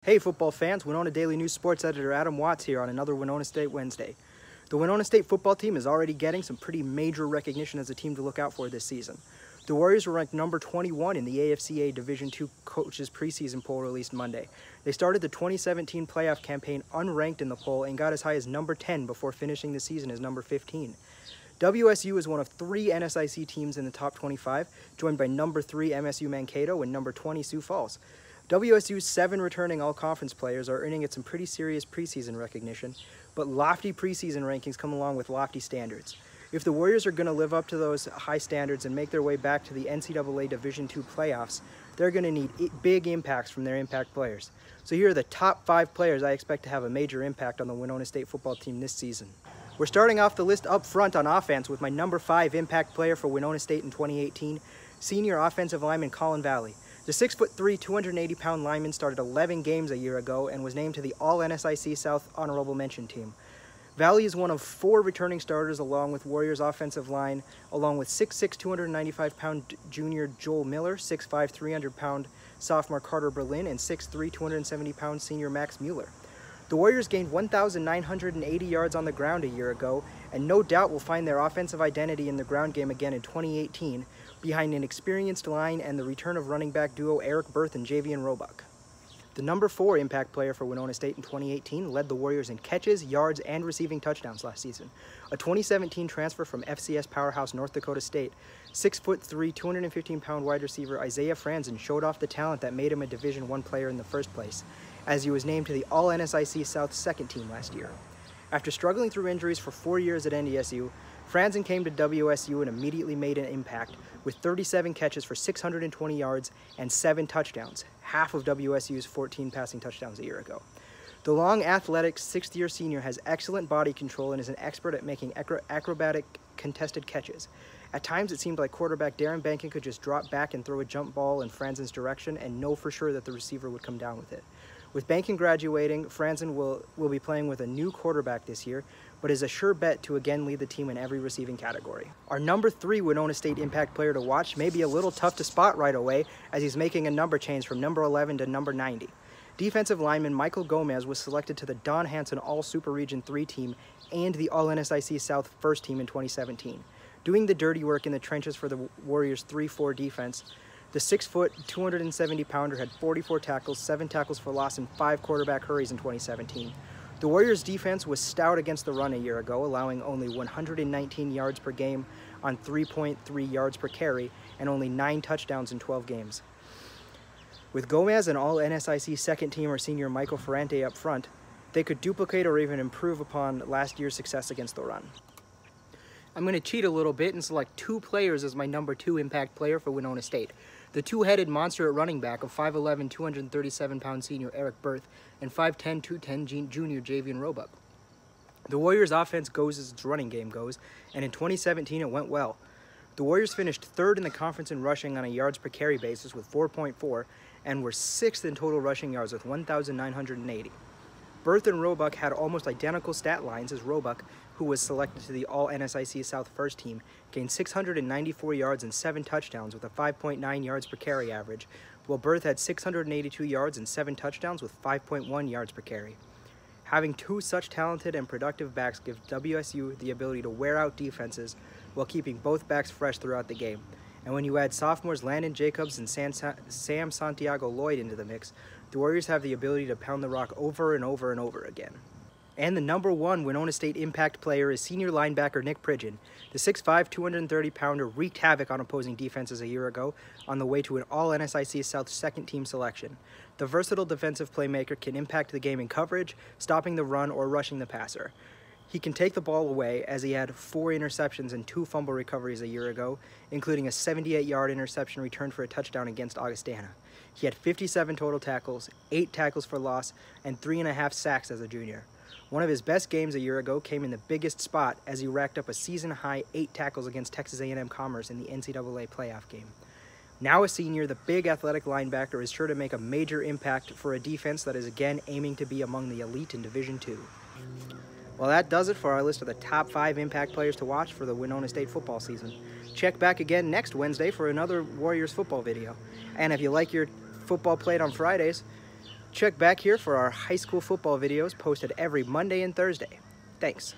Hey football fans, Winona Daily News sports editor Adam Watts here on another Winona State Wednesday. The Winona State football team is already getting some pretty major recognition as a team to look out for this season. The Warriors were ranked number 21 in the AFCA Division II coaches preseason poll released Monday. They started the 2017 playoff campaign unranked in the poll and got as high as number 10 before finishing the season as number 15. WSU is one of 3 NSIC teams in the top 25, joined by number 3 MSU Mankato and number 20 Sioux Falls. WSU's 7 returning all-conference players are earning it some pretty serious preseason recognition, but lofty preseason rankings come along with lofty standards. If the Warriors are going to live up to those high standards and make their way back to the NCAA Division II playoffs, they're going to need big impacts from their impact players. So here are the top 5 players I expect to have a major impact on the Winona State football team this season. We're starting off the list up front on offense with my number 5 impact player for Winona State in 2018, senior offensive lineman Colin Valle. The 6'3", 280-pound lineman started 11 games a year ago and was named to the All-NSIC South Honorable Mention team. Valle is one of 4 returning starters along with Warriors offensive line, along with 6'6", 295-pound junior Joel Miller, 6'5", 300-pound sophomore Carter Berlin, and 6'3", 270-pound senior Max Mueller. The Warriors gained 1,980 yards on the ground a year ago, and no doubt will find their offensive identity in the ground game again in 2018, behind an experienced line and the return of running back duo Eric Berth and Javian Roebuck. The number 4 impact player for Winona State in 2018 led the Warriors in catches, yards, and receiving touchdowns last season. A 2017 transfer from FCS powerhouse North Dakota State, 6'3", 215-pound wide receiver Isaiah Franzen showed off the talent that made him a Division I player in the first place, as he was named to the All-NSIC South second team last year. After struggling through injuries for 4 years at NDSU, Franzen came to WSU and immediately made an impact with 37 catches for 620 yards and 7 touchdowns, half of WSU's 14 passing touchdowns a year ago. The long, athletic, 6th-year senior has excellent body control and is an expert at making acrobatic, contested catches. At times, it seemed like quarterback Darren Bankin could just drop back and throw a jump ball in Franzen's direction and know for sure that the receiver would come down with it. With Bankin graduating, Franzen will be playing with a new quarterback this year, but is a sure bet to again lead the team in every receiving category. Our number 3 Winona State impact player to watch may be a little tough to spot right away, as he's making a number change from number 11 to number 90. Defensive lineman Michael Gomez was selected to the Don Hanson All-Super Region 3 team and the All-NSIC South first team in 2017. Doing the dirty work in the trenches for the Warriors' 3-4 defense, the 6', 270-pounder had 44 tackles, 7 tackles for loss, and 5 quarterback hurries in 2017. The Warriors' defense was stout against the run a year ago, allowing only 119 yards per game on 3.3 yards per carry and only 9 touchdowns in 12 games. With Gomez and All-NSIC second-teamer senior Michael Ferrante up front, they could duplicate or even improve upon last year's success against the run. I'm going to cheat a little bit and select 2 players as my number 2 impact player for Winona State. The 2-headed monster at running back of 5'11", 237-pound senior Eric Berth and 5'10", 210 junior Javian Roebuck. The Warriors' offense goes as its running game goes, and in 2017 it went well. The Warriors finished 3rd in the conference in rushing on a yards per carry basis with 4.4 and were 6th in total rushing yards with 1,980. Berth and Roebuck had almost identical stat lines as Roebuck, who was selected to the All-NSIC South first team, gained 694 yards and 7 touchdowns with a 5.9 yards per carry average, while Berth had 682 yards and 7 touchdowns with 5.1 yards per carry. Having 2 such talented and productive backs gives WSU the ability to wear out defenses while keeping both backs fresh throughout the game. And when you add sophomores Landon Jacobs and Sam Santiago Lloyd into the mix, the Warriors have the ability to pound the rock over and over and over again. And the number 1 Winona State impact player is senior linebacker Nick Pridgen. The 6'5", 230-pounder wreaked havoc on opposing defenses a year ago on the way to an All-NSIC South second-team selection. The versatile defensive playmaker can impact the game in coverage, stopping the run, or rushing the passer. He can take the ball away, as he had 4 interceptions and 2 fumble recoveries a year ago, including a 78-yard interception returned for a touchdown against Augustana. He had 57 total tackles, 8 tackles for loss, and 3.5 sacks as a junior. One of his best games a year ago came in the biggest spot as he racked up a season-high 8 tackles against Texas A&M Commerce in the NCAA playoff game. Now a senior, the big athletic linebacker is sure to make a major impact for a defense that is again aiming to be among the elite in Division II. Well, that does it for our list of the top 5 impact players to watch for the Winona State football season. Check back again next Wednesday for another Warriors football video. And if you like your football played on Fridays, Check back here for our high school football videos posted every Monday and Thursday. Thanks.